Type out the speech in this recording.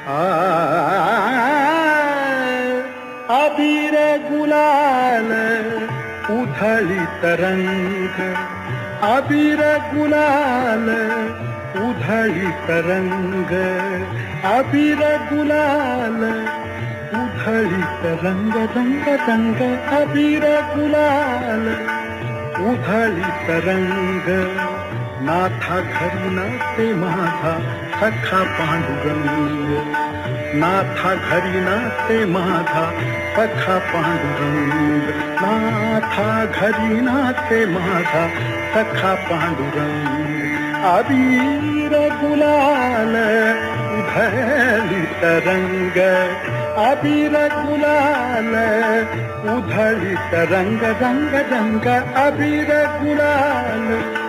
आ अबीर गुलाल उधळी तरंग, अबीर गुलाल उधळी तरंग, अबीर गुलाल उधळी तरंग, रंग रंग अबीर गुलाल उधळी तरंग. नाथा घरी नाचे माझा सखा पांडुरंग, नाथा घरी नाचे माझा सखा पांडुरंग, नाथा घरी नाचे माझा सखा पांडुरंग. अबीर गुलाल उधळी तरंग, अबीर गुलाल उधळी तरंग, रंग रंग अबीर गुलाल